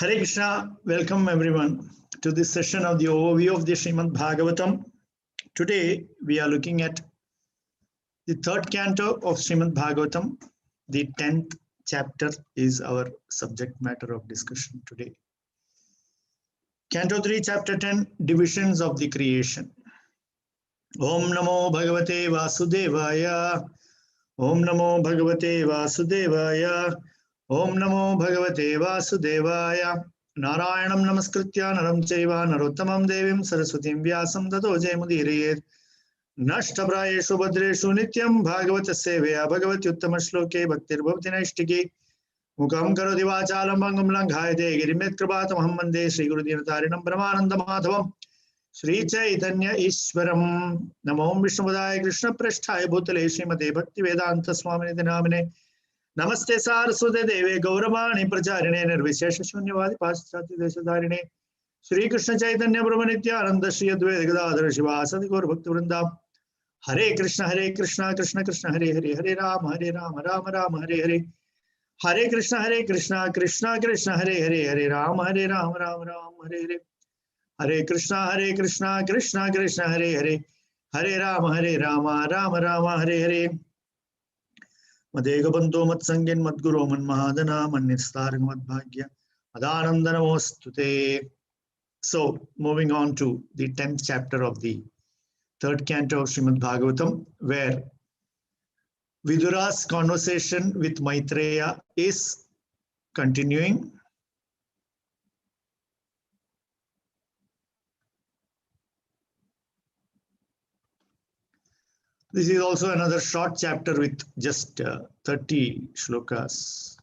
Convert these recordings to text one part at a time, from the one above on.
Hare Krishna, welcome everyone to this session of the overview of the Srimad Bhagavatam. Today we are looking at the third canto of Srimad Bhagavatam. The 10th chapter is our subject matter of discussion today. Canto 3, chapter 10, divisions of the creation. Om Namo Bhagavate Vasudevaya. Om Namo Bhagavate Vasudevaya. Om Namo Bhagavate Vasudevaya. Narayanam Namaskritya Naram Chaiva Narottamam Devim Saraswatim Vyasam Tato Jayamudhirayet. Nashtaprayeshu Bhadreshu Nityam Bhagavata Seveya Bhagavati Uttama Shloke Bhaktir Bhavati Naishtiki Mukam Karoti Vachalam Bhangam Langhayate Girimet Kripatam Hamande Sri Guru Dinatarinam Brahmananda Madhavam Sri Chaitanya Ishwaram Namo Vishnupadaya Krishna Prasthaya Bhutale Srimate Bhakti Vedanta Swamini Namine Namaste Saraswate Deve Gauravani Pracharine Nirvishesha Shunyavadi Paschati Desadarine Sri Krishna Chaitanya Brahma Nityananda Shri Advaita Gadadhara Shivasadi Gaur Bhakti Vrinda Hare Krishna Krishna Krishna Hare Hare Hare Rama Rama Rama Hare Hare Hare Krishna Krishna Krishna Hare Hare Hare Rama Rama Rama Hare Hare Hare Krishna Krishna Krishna Hare Hare Hare Rama Rama Rama Hare Hare Madhega Banto Mat Sangin Mat Guru Man Mahadana Man Nistarg Mat Bhagya Adananda Namostute. So, moving on to the 10th chapter of the third canto of Srimad Bhagavatam, where Vidura's conversation with Maitreya is continuing. This is also another short chapter with just 30 shlokas.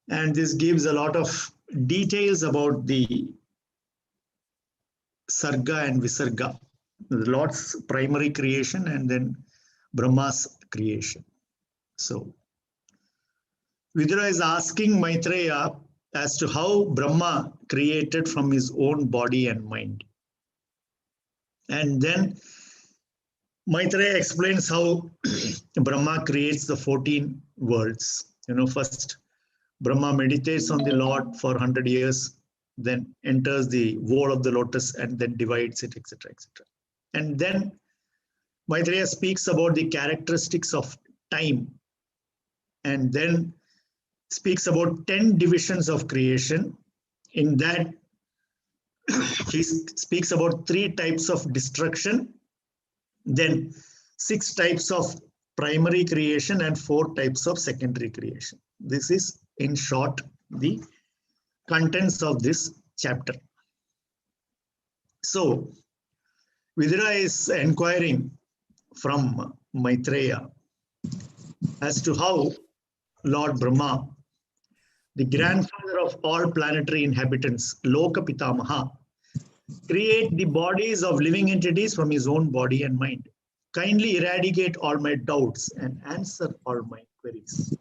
And this gives a lot of details about the Sarga and Visarga, the Lord's primary creation and then Brahma's creation. So, Vidura is asking Maitreya as to how Brahma created from his own body and mind. And then Maitreya explains how Brahma creates the 14 worlds. First Brahma meditates on the Lord for 100 years, then enters the wall of the lotus and then divides it, etc., etc. And then Maitreya speaks about the characteristics of time and then speaks about 10 divisions of creation. In that, he speaks about 3 types of destruction, then 6 types of primary creation and 4 types of secondary creation. This is, in short, the contents of this chapter. So, Vidura is inquiring from Maitreya as to how Lord Brahma, the grandfather of all planetary inhabitants, Loka Pitamaha, create the bodies of living entities from his own body and mind. Kindly eradicate all my doubts and answer all my queries.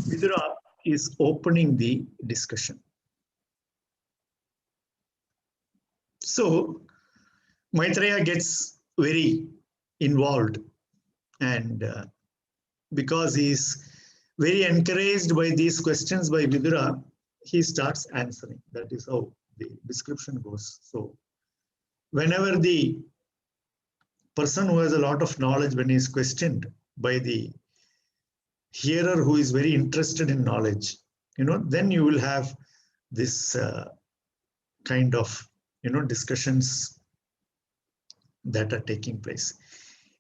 Vidura is opening the discussion. So, Maitreya gets very involved, and because he is very encouraged by these questions by Vidura, he starts answering. That is how the description goes. So, whenever the person who has a lot of knowledge, when he is questioned by the hearer who is very interested in knowledge, then you will have this kind of, discussions that are taking place.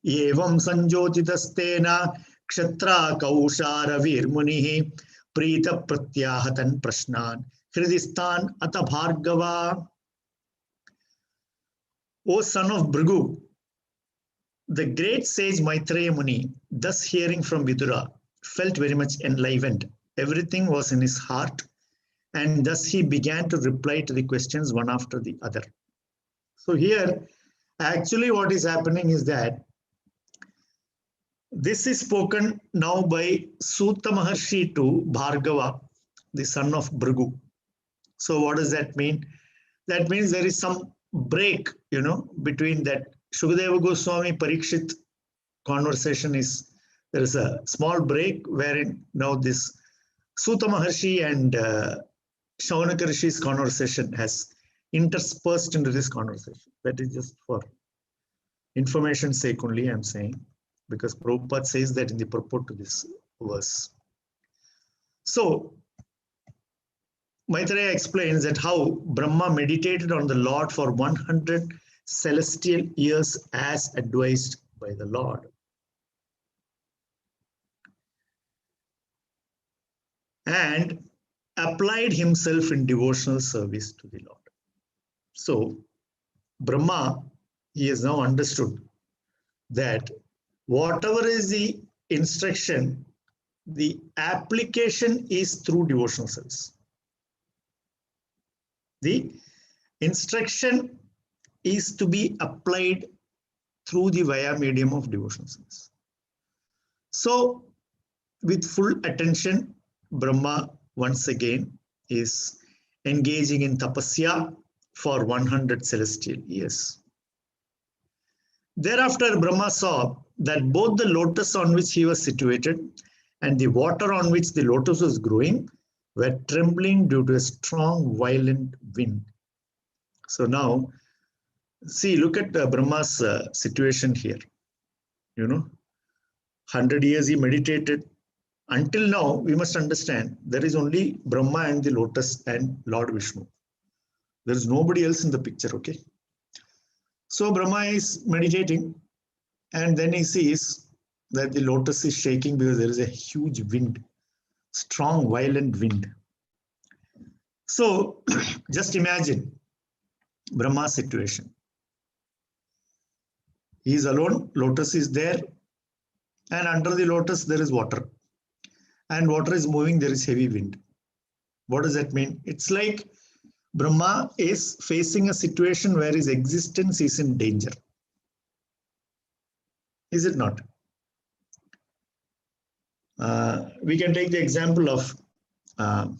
Evam sanjotitastena kshetra kaushara virmunihi prita pratyahatan prashnan hridistan ata bhargava. O son of Bhrigu, the great sage Maitreya Muni, thus hearing from Vidura, felt very much enlivened. Everything was in his heart, and thus he began to reply to the questions one after the other. So here, actually what is happening is that this is spoken now by Sutta Maharshi to Bhargava, the son of Bhrigu. So what does that mean? That means there is some break, between that Shukadeva Goswami Parikshit conversation is There is a small break wherein now this Suta Maharshi and Shaunaka Rishi's conversation has interspersed into this conversation. That is just for information's sake only, I'm saying, because Prabhupada says that in the purport to this verse. So, Maitreya explains that how Brahma meditated on the Lord for 100 celestial years as advised by the Lord. And applied himself in devotional service to the Lord. So, Brahma, he has now understood that whatever is the instruction, the application is through devotional service. The instruction is to be applied through the via medium of devotional service. So, with full attention, Brahma once again is engaging in tapasya for 100 celestial years. Thereafter, Brahma saw that both the lotus on which he was situated and the water on which the lotus was growing were trembling due to a strong, violent wind. So now, see, look at Brahma's situation here. 100 years he meditated. Until now, we must understand there is only Brahma and the lotus and Lord Vishnu. There is nobody else in the picture, okay? So Brahma is meditating, and then he sees that the lotus is shaking because there is a huge wind, strong, violent wind. So just imagine Brahma's situation. He is alone, lotus is there, and under the lotus there is water. And water is moving, there is heavy wind. What does that mean? It's like Brahma is facing a situation where his existence is in danger. Is it not? We can take the example of, how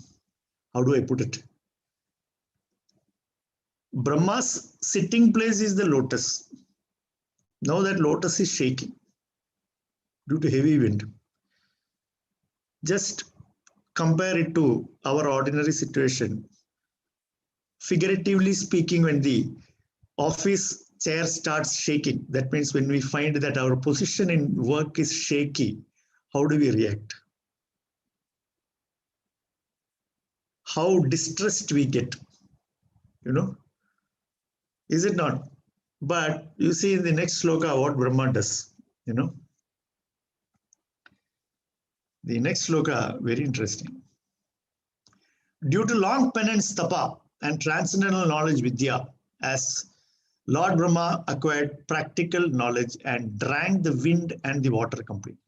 do I put it? Brahma's sitting place is the lotus. Now that lotus is shaking due to heavy wind. Just compare it to our ordinary situation. Figuratively speaking, when the office chair starts shaking, that means when we find that our position in work is shaky, how do we react? How distressed we get, Is it not? But you see in the next sloka what Brahma does, The next sloka, very interesting. Due to long penance tapa and transcendental knowledge vidya, as Lord Brahma acquired practical knowledge and drank the wind and the water completely.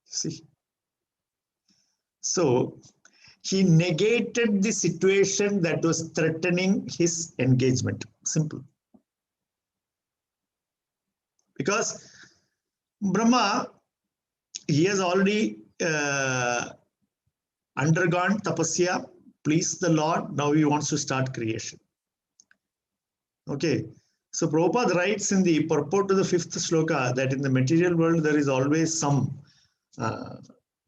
See? So, he negated the situation that was threatening his engagement. Simple. Because Brahma, he has already undergone tapasya, pleased the Lord, now he wants to start creation. Okay, so Prabhupada writes in the purport to the 5th sloka that in the material world there is always some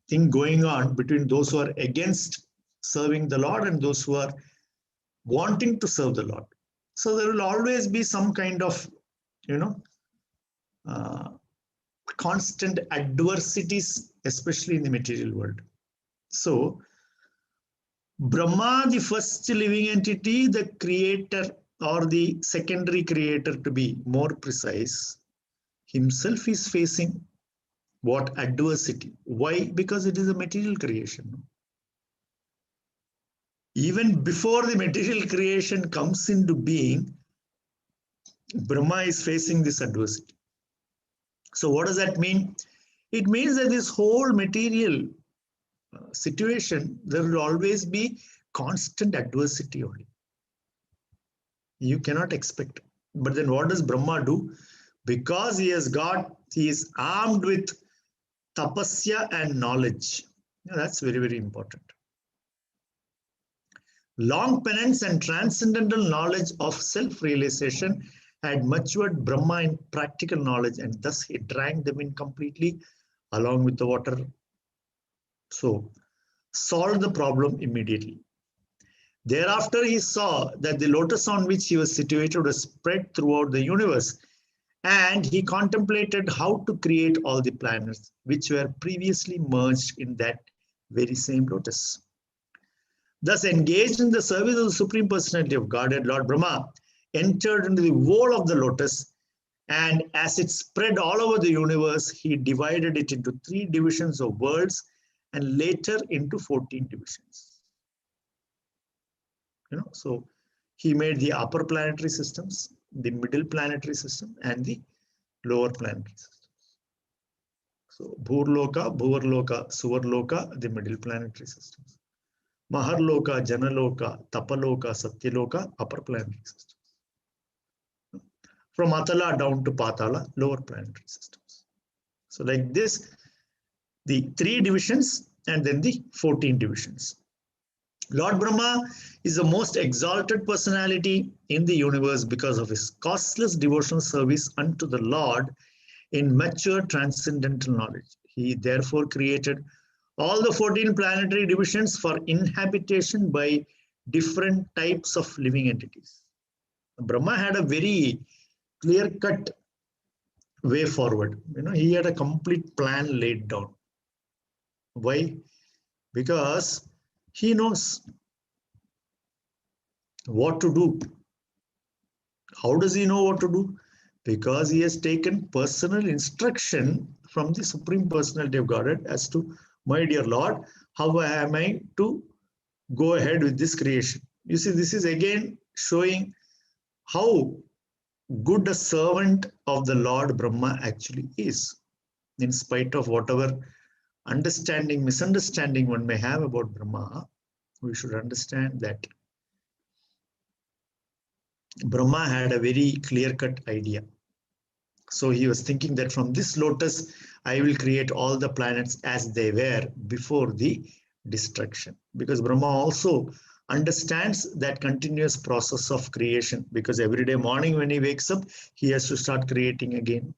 thing going on between those who are against serving the Lord and those who are wanting to serve the Lord. So there will always be some kind of, constant adversities, especially in the material world. So, Brahma, the first living entity, the creator or the secondary creator to be more precise, himself is facing what? Adversity. Why? Because it is a material creation. Even before the material creation comes into being, Brahma is facing this adversity. So what does that mean? It means that this whole material situation, there will always be constant adversity only. You cannot expect. But then what does Brahma do? Because he is armed with tapasya and knowledge. That's very, very important. Long penance and transcendental knowledge of self-realization had matured Brahma in practical knowledge, and thus he drank them in completely along with the water. So, solved the problem immediately. Thereafter, he saw that the lotus on which he was situated was spread throughout the universe, and he contemplated how to create all the planets which were previously merged in that very same lotus. Thus, engaged in the service of the Supreme Personality of Godhead, Lord Brahma entered into the whole of the lotus, and as it spread all over the universe, he divided it into 3 divisions of worlds and later into 14 divisions. So he made the upper planetary systems, the middle planetary system, and the lower planetary systems. So Bhurloka, Bhuvarloka, Suvarloka, the middle planetary systems. Maharloka, Janaloka, Tapaloka, Satyaloka, upper planetary systems. From Atala down to Patala, lower planetary systems. So like this, the 3 divisions and then the 14 divisions. Lord Brahma is the most exalted personality in the universe because of his costless devotional service unto the Lord in mature transcendental knowledge. He therefore created all the 14 planetary divisions for inhabitation by different types of living entities. Brahma had a very clear-cut way forward. He had a complete plan laid down. Why? Because he knows what to do. How does he know what to do? Because he has taken personal instruction from the Supreme Personality of Godhead as to, my dear Lord, how am I to go ahead with this creation? You see, this is again showing how good a servant of the Lord Brahma actually is. In spite of whatever misunderstanding one may have about Brahma, we should understand that Brahma had a very clear-cut idea. So he was thinking that from this lotus, I will create all the planets as they were before the destruction. Because Brahma also understands that continuous process of creation, because every day morning when he wakes up, he has to start creating again.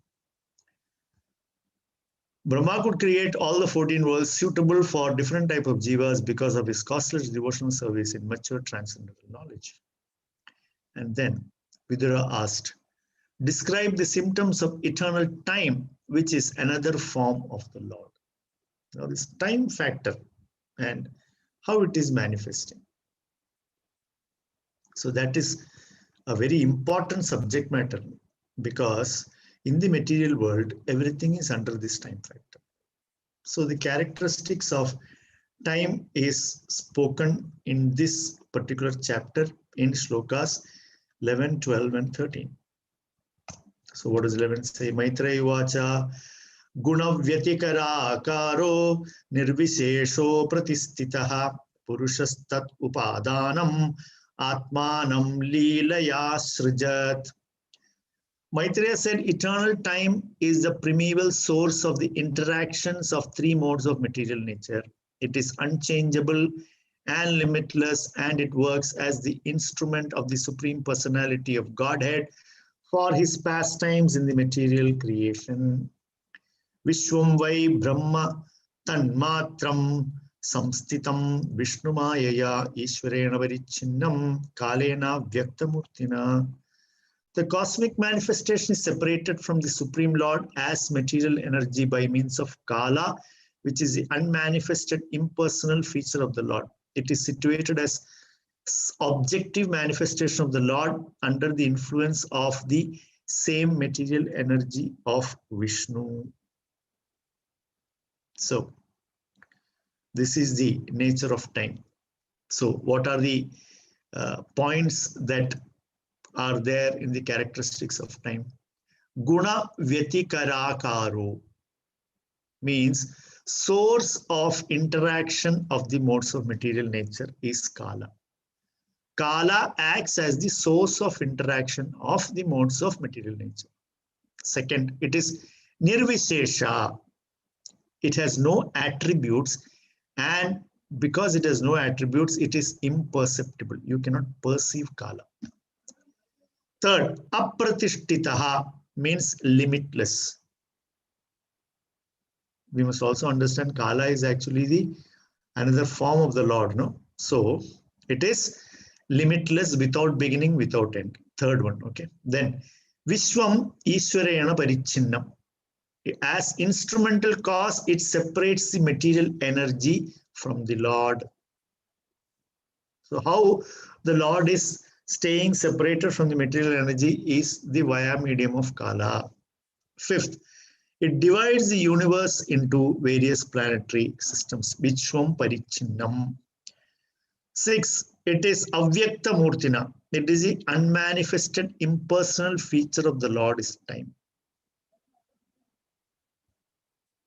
Brahma could create all the 14 worlds suitable for different type of jivas because of his costless devotional service in mature transcendental knowledge. And then Vidura asked, describe the symptoms of eternal time, which is another form of the Lord. Now this time factor and how it is manifesting. So that is a very important subject matter, because in the material world, everything is under this time factor. So the characteristics of time is spoken in this particular chapter in shlokas 11, 12, and 13. So what does 11 say? Maitreya Vacha Gunavyatikara Akaro Nirvishesho Pratistitaha Purushastat Upadanam Atmanam Leelaya Srijat. Maitreya said eternal time is the primeval source of the interactions of 3 modes of material nature. It is unchangeable and limitless, and it works as the instrument of the Supreme Personality of Godhead for his pastimes in the material creation. Vishwam vai Brahma tanmatram samstitam Vishnumayaya Ishwarena varichinnam kalena vyaktamurtina. The cosmic manifestation is separated from the Supreme Lord as material energy by means of Kala, which is the unmanifested impersonal feature of the Lord. It is situated as objective manifestation of the Lord under the influence of the same material energy of Vishnu. So, this is the nature of time. So, what are the points that are there in the characteristics of time? Guna Vyatikarakaro means source of interaction of the modes of material nature is Kala. Kala acts as the source of interaction of the modes of material nature. Second, it is Nirvishesha. It has no attributes, and because it has no attributes, it is imperceptible. You cannot perceive Kala. Third, apratishtitaha means limitless. We must also understand Kala is actually the another form of the Lord, no? So it is limitless, without beginning, without end. Third one, okay. Then Vishwam Ishwarayana Parichinnam. As instrumental cause, it separates the material energy from the Lord. So how the Lord is staying separated from the material energy is the via medium of Kala. Fifth, it divides the universe into various planetary systems. Vishwam Parichinnam. Six, it is Avyakta Murtina. It is the unmanifested impersonal feature of the Lord is time.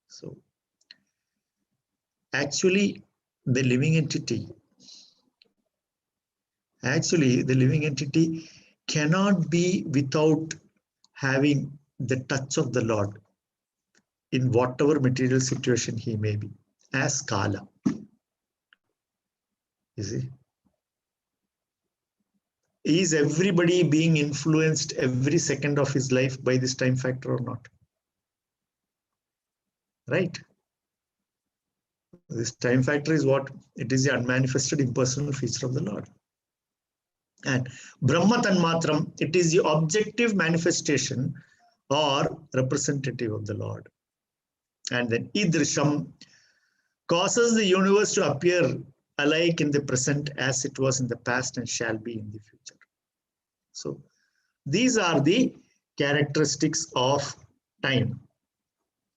So actually the living entity cannot be without having the touch of the Lord in whatever material situation he may be, as Kala. You see? Is everybody being influenced every second of his life by this time factor or not? Right? This time factor is what? It is the unmanifested impersonal feature of the Lord. And Brahma Tanmatram, it is the objective manifestation or representative of the Lord. And then Idrisham causes the universe to appear alike in the present as it was in the past and shall be in the future. So these are the characteristics of time.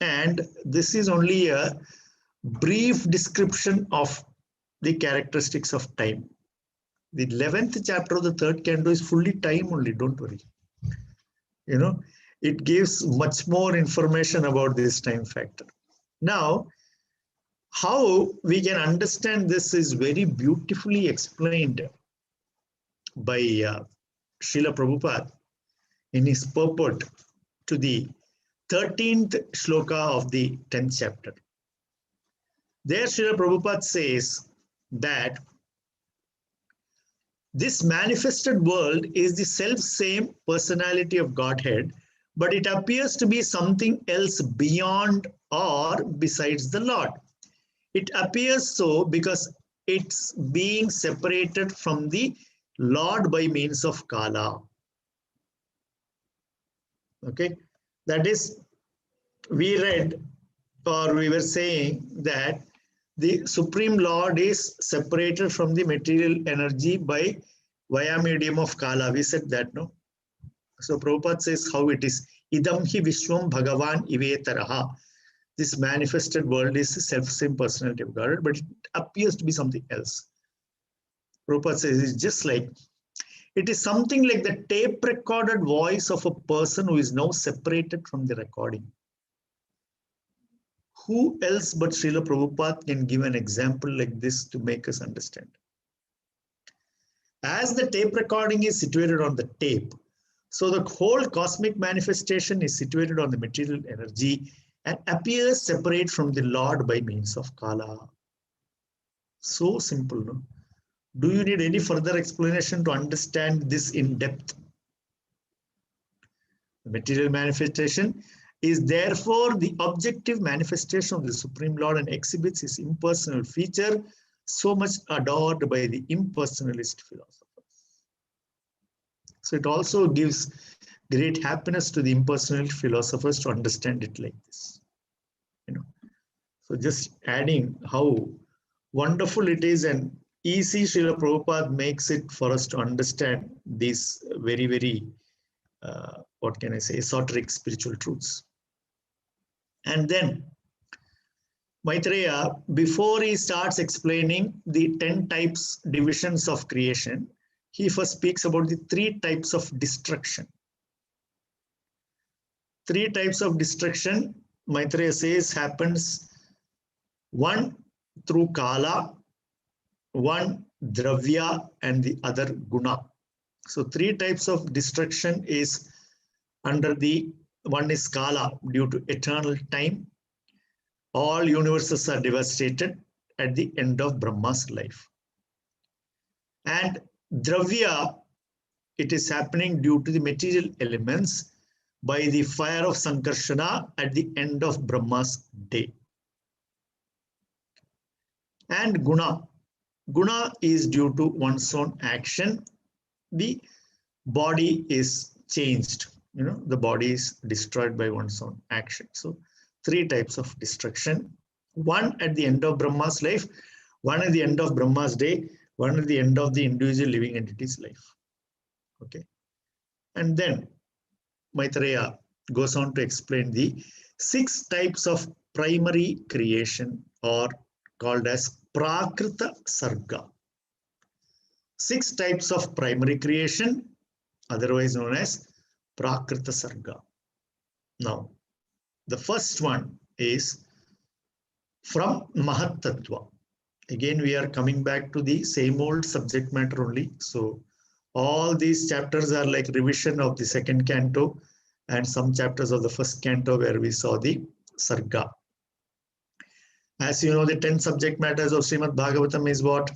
And this is only a brief description of the characteristics of time. The 11th chapter of the third canto is fully time only, don't worry. You know, it gives much more information about this time factor. Now, how we can understand this is very beautifully explained by Srila Prabhupada in his purport to the 13th shloka of the 10th chapter. There Srila Prabhupada says that this manifested world is the self-same personality of Godhead, but it appears to be something else beyond or besides the Lord. It appears so because it's being separated from the Lord by means of Kala. Okay, that is, we read or we were saying that the Supreme Lord is separated from the material energy by via medium of Kala. We said that, no? So Prabhupada says how it is. Idam hi Vishwam Bhagavan Ivetaraha. This manifested world is the self-same personality of God, but it appears to be something else. Prabhupada says it's just like, it is something like the tape-recorded voice of a person who is now separated from the recording. Who else but Srila Prabhupada can give an example like this to make us understand? As the tape recording is situated on the tape, so the whole cosmic manifestation is situated on the material energy and appears separate from the Lord by means of Kala. So simple, no? Do you need any further explanation to understand this in depth? The material manifestation is therefore the objective manifestation of the Supreme Lord and exhibits his impersonal feature, so much adored by the impersonalist philosophers. So it also gives great happiness to the impersonal philosophers to understand it like this. You know, so just adding how wonderful it is and easy Srila Prabhupada makes it for us to understand these very, very, what can I say, esoteric spiritual truths. And then Maitreya, before he starts explaining the 10 types divisions of creation, he first speaks about the 3 types of destruction. 3 types of destruction, Maitreya says, happens one through Kala, one Dravya, and the other Guna. So 3 types of destruction is under the one is Kala, due to eternal time. All universes are devastated at the end of Brahma's life. And Dravya it is happening due to the material elements by the fire of Sankarshana at the end of Brahma's day. And Guna. Guna is due to one's own action. The body is changed. The body is destroyed by one's own action. So 3 types of destruction. One at the end of Brahma's life, one at the end of Brahma's day, one at the end of the individual living entity's life. Okay. And then Maitreya goes on to explain the 6 types of primary creation, or called as Prakrita Sarga. 6 types of primary creation, otherwise known as Prakrita Sarga. Now, the first one is from Mahat Tattva. Again, we are coming back to the same old subject matter only. So, all these chapters are like revision of the second canto and some chapters of the first canto where we saw the Sarga. As you know, the 10 subject matters of Srimad Bhagavatam is what?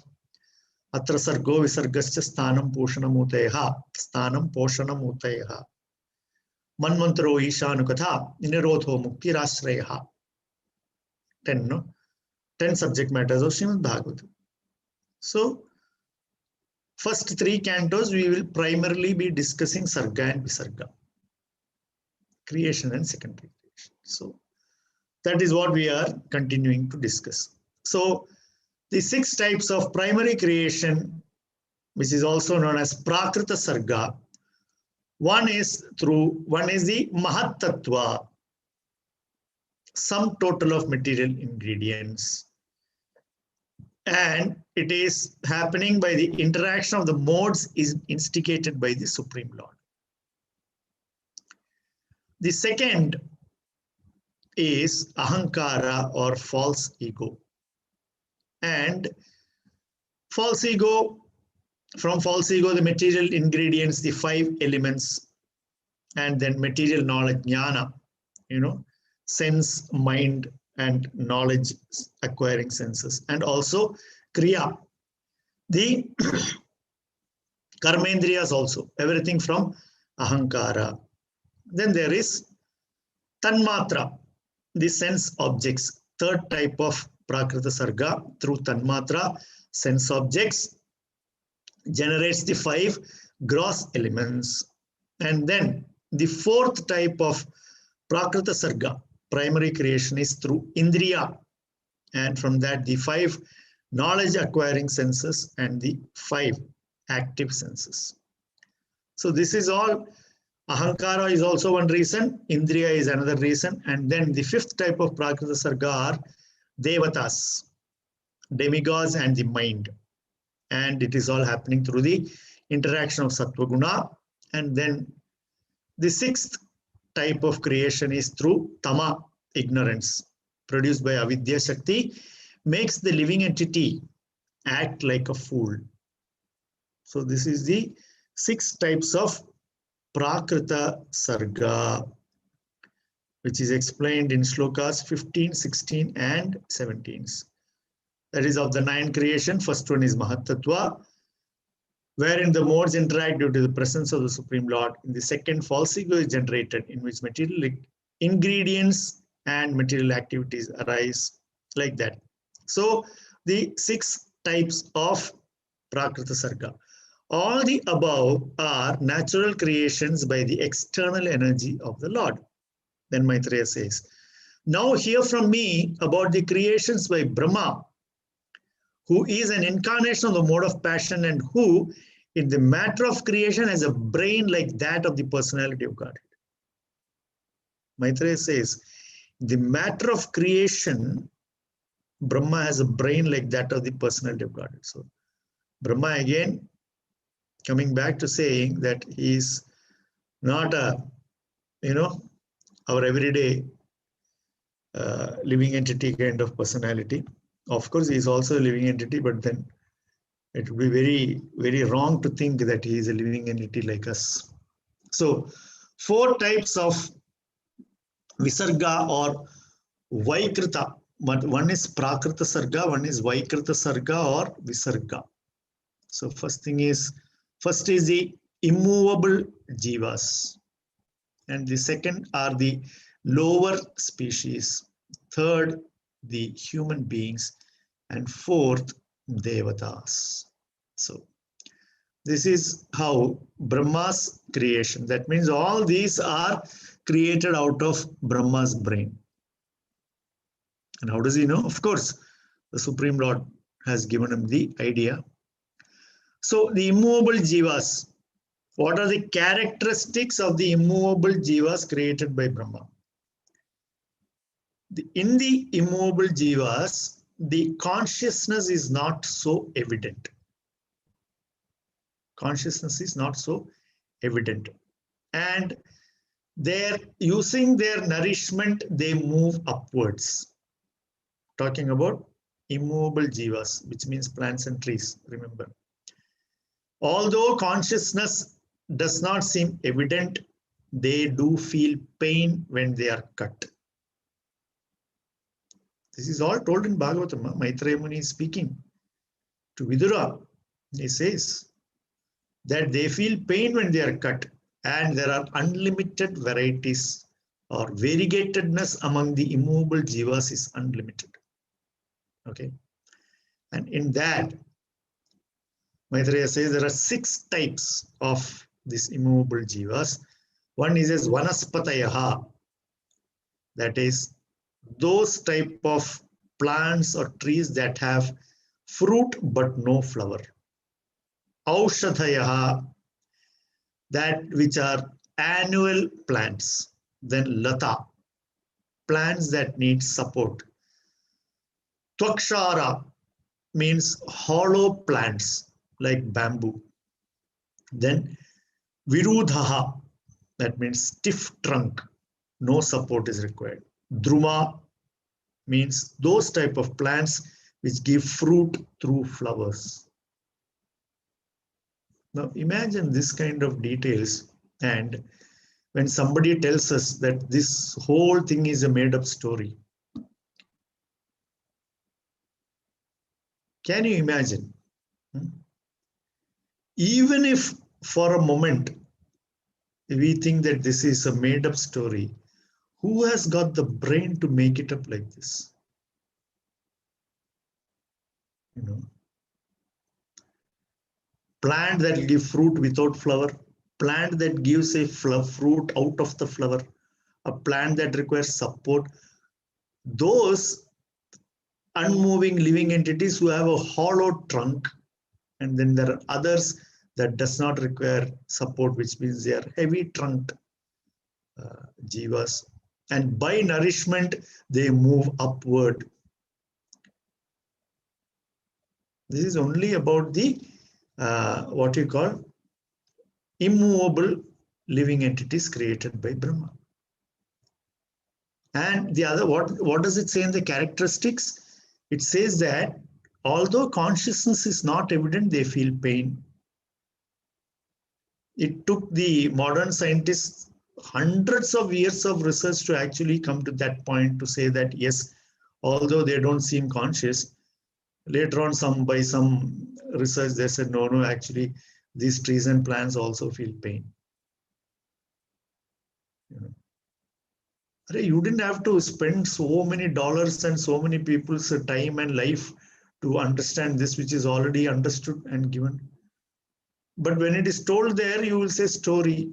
Atra Sargo Visargascha Sthanam Poshanamutayaha. Sthanam Poshanamutayaha. Manmantaro Ishanukatha. Nirodho Muktirasrayaha. 10 subject matters of Srimad Bhagavatam. So, first 3 cantos we will primarily be discussing Sarga and Visarga. Creation and secondary creation. So, that is what we are continuing to discuss. So, the 6 types of primary creation, which is also known as Prakrita Sarga, one is the Mahat Tattva, sum total of material ingredients. And it is happening by the interaction of the modes is instigated by the Supreme Lord. The second is Ahankara, or false ego. And false ego, from false ego, the material ingredients, the 5 elements, and then material knowledge, jnana, sense, mind, and knowledge acquiring senses, and also kriya, the karmendriyas also, everything from ahankara. Then there is tanmatra, the sense objects, 3rd type of Prakrita Sarga. Through tanmatra, sense objects, generates the 5 gross elements. And then the 4th type of Prakrita Sarga, primary creation, is through indriya, and from that the 5 knowledge acquiring senses and the 5 active senses. So this is all. Ahankara is also one reason, indriya is another reason, and then the 5th type of Prakrita Sarga are devatas, demigods, and the mind. And it is all happening through the interaction of sattva guna. And then the 6th type of creation is through tama, ignorance, produced by avidya shakti, makes the living entity act like a fool. So this is the 6 types of Prakrita Sarga, which is explained in shlokas 15, 16, and 17. That is of the 9 creation. First one is Mahat Tattva, wherein the modes interact due to the presence of the Supreme Lord. In the second, false ego is generated, in which material ingredients and material activities arise, like that. So the 6 types of Prakrita Sarga. All the above are natural creations by the external energy of the Lord. Then Maitreya says, now hear from me about the creations by Brahma, who is an incarnation of the mode of passion and who, in the matter of creation, has a brain like that of the personality of Godhead. Maitreya says, the matter of creation, Brahma has a brain like that of the personality of Godhead. So Brahma, again, coming back to saying that he is not a, our everyday living entity kind of personality. Of course, he is also a living entity, but then it would be very, very wrong to think that he is a living entity like us. So 4 types of Visarga or Vaikrita, but one is Prakrita Sarga, one is Vaikrita Sarga or Visarga. So first is the immovable jivas. And the second are the lower species. Third, the human beings. And fourth, devatas. So this is how Brahma's creation. That means all these are created out of Brahma's brain. And how does he know? Of course, the Supreme Lord has given him the idea. So the immovable jivas, what are the characteristics of the immovable jivas created by Brahma? In the immovable jivas, the consciousness is not so evident. Consciousness is not so evident. And they're using their nourishment, they move upwards. Talking about immovable jivas, which means plants and trees, remember. Although consciousness does not seem evident, they do feel pain when they are cut. This is all told in Bhagavatam. Maitreya Muni is speaking to Vidura. He says that they feel pain when they are cut, and there are unlimited varieties, or variegatedness among the immovable jivas is unlimited. Okay. And in that, Maitreya says there are 6 types of these immovable jivas. One is as vanaspatayaha, that is those type of plants or trees that have fruit but no flower. Aushadhayaha, that which are annual plants. Then lata, plants that need support. Tvakshara means hollow plants like bamboo. Then virudhaha, that means stiff trunk, no support is required. Druma means those type of plants which give fruit through flowers. Now imagine this kind of details, and when somebody tells us that this whole thing is a made-up story, can you imagine? Even if for a moment we think that this is a made-up story, who has got the brain to make it up like this? You know, plant that give fruit without flower, plant that gives a fruit out of the flower, a plant that requires support. Those unmoving living entities who have a hollow trunk, and then there are others that does not require support, which means they are heavy trunked jivas, and by nourishment they move upward. This is only about the what you call immovable living entities created by Brahma. And the other, what does it say in the characteristics? It says that although consciousness is not evident, they feel pain. It took the modern scientists hundreds of years of research to actually come to that point to say that yes, although they don't seem conscious, later on by some research they said no, actually these trees and plants also feel pain. You didn't have to spend so many dollars and so many people's time and life to understand this, which is already understood and given. But when it is told there, you will say story.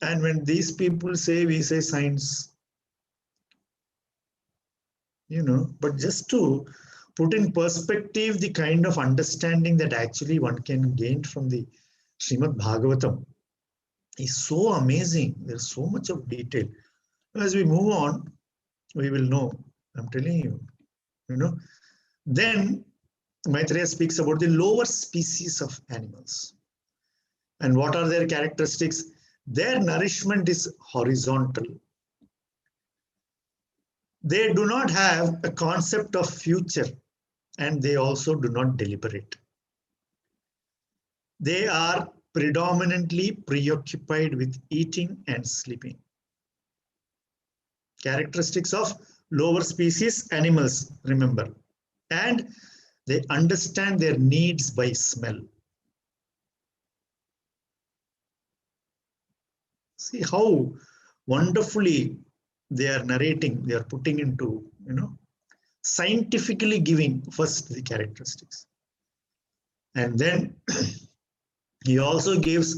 And when these people say, we say science. But just to put in perspective the kind of understanding that actually one can gain from the Srimad Bhagavatam is so amazing. There's so much of detail. As we move on, we will know. I'm telling you, Then Maitreya speaks about the lower species of animals. And what are their characteristics? Their nourishment is horizontal. They do not have a concept of future, and they also do not deliberate. They are predominantly preoccupied with eating and sleeping. Characteristics of lower species animals, remember. And they understand their needs by smell. See how wonderfully they are narrating, they are putting into, scientifically giving first the characteristics. And then he also gives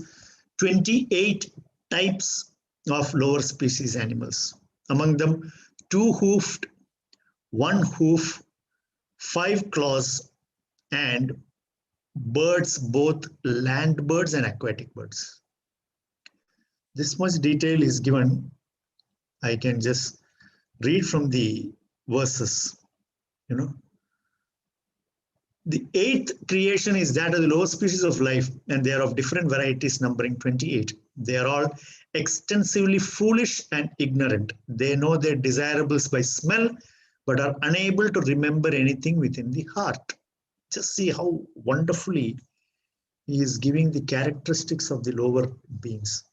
28 types of lower species animals. Among them, 2-hoofed, 1 hoof, 5 claws, and birds, both land birds and aquatic birds. This much detail is given. I can just read from the verses. The 8th creation is that of the lower species of life, and they are of different varieties, numbering 28. They are all extensively foolish and ignorant. They know their desirables by smell, but are unable to remember anything within the heart. Just see how wonderfully he is giving the characteristics of the lower beings.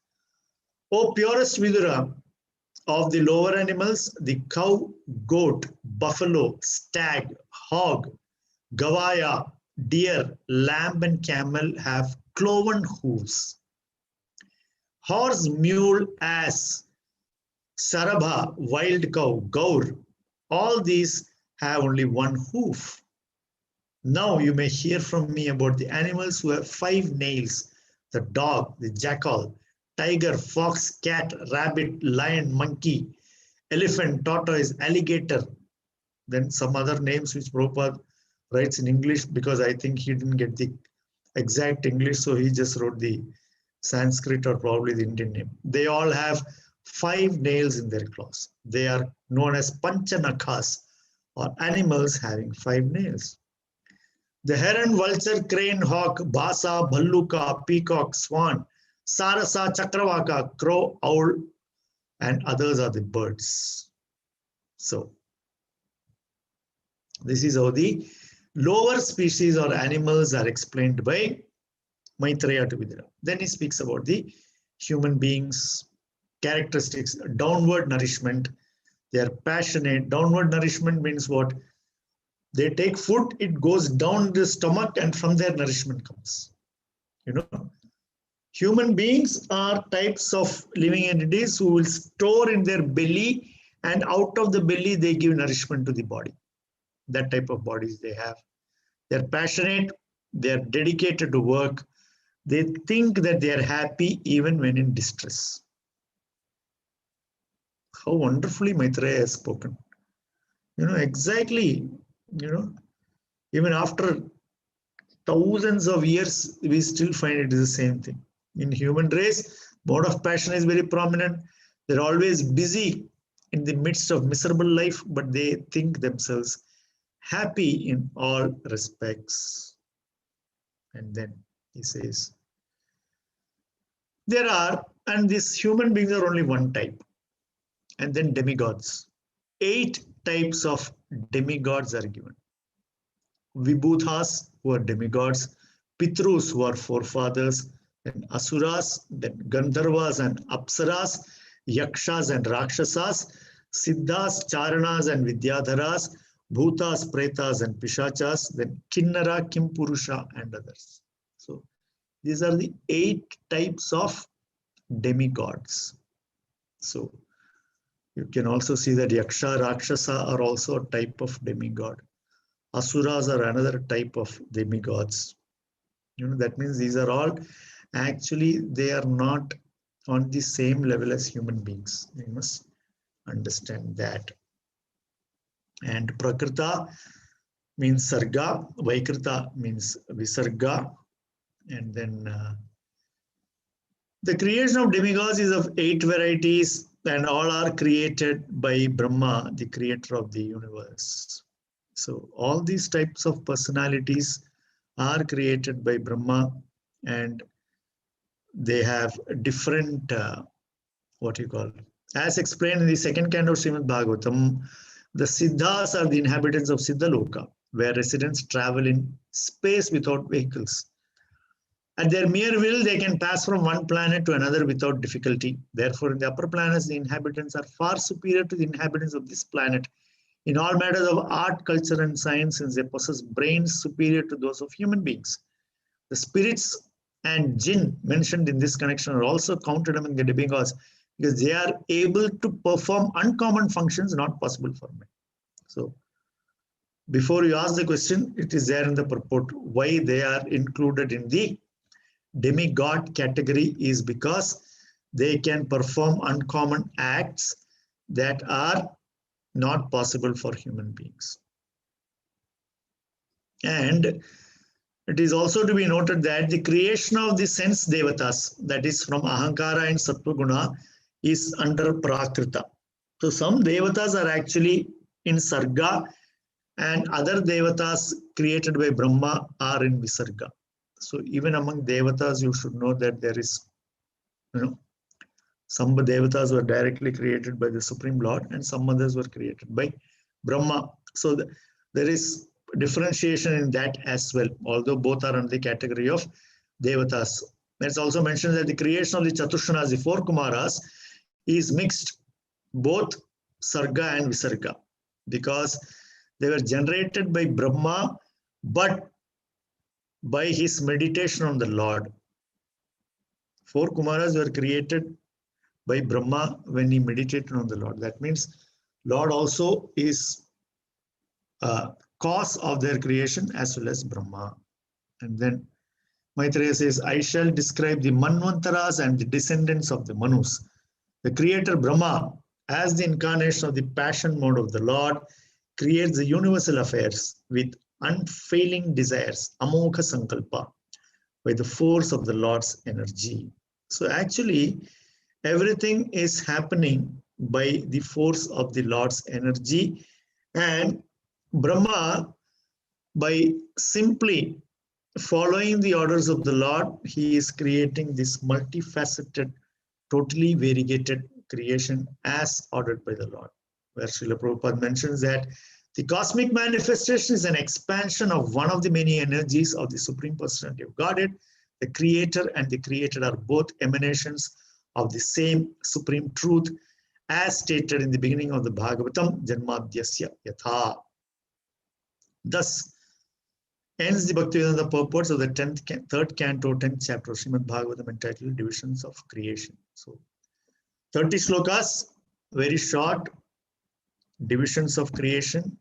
O purest Vidura, of the lower animals, the cow, goat, buffalo, stag, hog, gavaya, deer, lamb, and camel have cloven hooves. Horse, mule, ass, sarabha, wild cow, gaur, all these have only 1 hoof. Now you may hear from me about the animals who have 5 nails: the dog, the jackal, tiger, fox, cat, rabbit, lion, monkey, elephant, tortoise, alligator. Then some other names which Prabhupada writes in English, because I think he didn't get the exact English, so he just wrote the Sanskrit or probably the Indian name. They all have 5 nails in their claws. They are known as panchanakhas, or animals having 5 nails. The heron, vulture, crane, hawk, basa, bhalluka, peacock, swan, sarasa, chakravaka, crow, owl, and others are the birds. So this is how the lower species or animals are explained by Maitreya to Vidura. Then he speaks about the human beings' characteristics, downward nourishment. They are passionate. Downward nourishment means what? They take food, it goes down the stomach, and from there nourishment comes. Human beings are types of living entities who will store in their belly, and out of the belly they give nourishment to the body. That type of bodies they have. They're passionate, they're dedicated to work. They think that they are happy even when in distress. How wonderfully Maitreya has spoken. Exactly, even after thousands of years, we still find it is the same thing. In human race, mode of passion is very prominent. They're always busy in the midst of miserable life, but they think themselves happy in all respects. And then he says, there are, and these human beings are only one type, and then demigods. 8 types of demigods are given. Vibhutas, who are demigods, Pitrus, who are forefathers, then Asuras, then Gandharvas and Apsaras, Yakshas and Rakshasas, Siddhas, Charanas and Vidyadharas, Bhutas, Pretas and Pishachas, then Kinnara, Kimpurusha and others. So these are the 8 types of demigods. So you can also see that Yaksha, Rakshasa are also a type of demigod. Asuras are another type of demigods. That means these are all actually, they are not on the same level as human beings. You must understand that. And Prakrita means Sarga, Vaikrita means Visarga, and then the creation of demigods is of 8 varieties, and all are created by Brahma, the creator of the universe. So all these types of personalities are created by Brahma, and they have different, as explained in the 2nd canto of Srimad Bhagavatam, the Siddhas are the inhabitants of Siddhaloka, where residents travel in space without vehicles. At their mere will, they can pass from one planet to another without difficulty. Therefore, in the upper planets, the inhabitants are far superior to the inhabitants of this planet in all matters of art, culture, and science, since they possess brains superior to those of human beings. The spirits and jinn mentioned in this connection are also counted among the demigods, because they are able to perform uncommon functions not possible for men. So before you ask the question, it is there in the purport why they are included in the demigod category is because they can perform uncommon acts that are not possible for human beings. And it is also to be noted that the creation of the sense devatas, that is from Ahankara and Sattva-guna, is under Prakrita. So some devatas are actually in Sarga, and other devatas created by Brahma are in Visarga. So even among devatas, you should know that there is, some devatas were directly created by the Supreme Lord and some others were created by Brahma. So there is differentiation in that as well, although both are under the category of devatas. It's also mentioned that the creation of the Chatushanas, the four Kumaras, is mixed, both Sarga and Visarga, because they were generated by Brahma, but by his meditation on the Lord. Four Kumaras were created by Brahma when he meditated on the Lord. That means Lord also is cause of their creation as well as Brahma. And then Maitreya says, I shall describe the Manvantaras and the descendants of the Manus. The creator Brahma, as the incarnation of the passion mode of the Lord, creates the universal affairs with unfailing desires, amokha sankalpa, by the force of the Lord's energy. So actually, everything is happening by the force of the Lord's energy, and Brahma, by simply following the orders of the Lord, he is creating this multifaceted, totally variegated creation as ordered by the Lord, where Srila Prabhupada mentions that the cosmic manifestation is an expansion of one of the many energies of the Supreme Personality of Godhead. The creator and the created are both emanations of the same supreme truth, as stated in the beginning of the Bhagavatam, Janmadhyasya Yatha. Thus ends the Bhaktivedanta purports of the third canto, 10th chapter of Srimad Bhagavatam, entitled Divisions of Creation. So 30 slokas, very short, divisions of creation,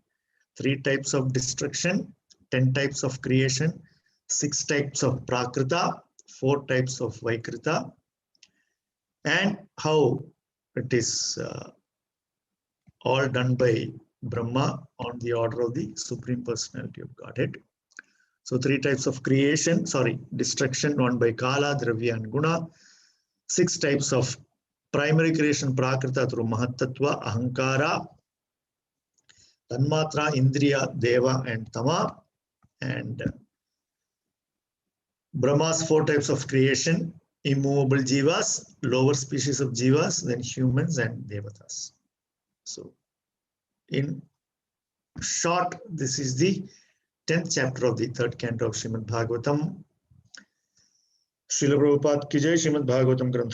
3 types of destruction, 10 types of creation, 6 types of Prakrita, 4 types of Vaikrita, and how it is all done by Brahma on the order of the Supreme Personality of Godhead. So 3 types of creation, destruction, one by Kala, Dravya and Guna. 6 types of primary creation, Prakrita through Mahatattva, Ahankara, Tanmatra, Indriya, Deva and Tama. And Brahma's 4 types of creation, immovable jivas, lower species of jivas, then humans and devatas. So in short, this is the 10th chapter of the 3rd canto of Srimad Bhagavatam. Srila Prabhupada ki jai. Srimad Bhagavatam Granth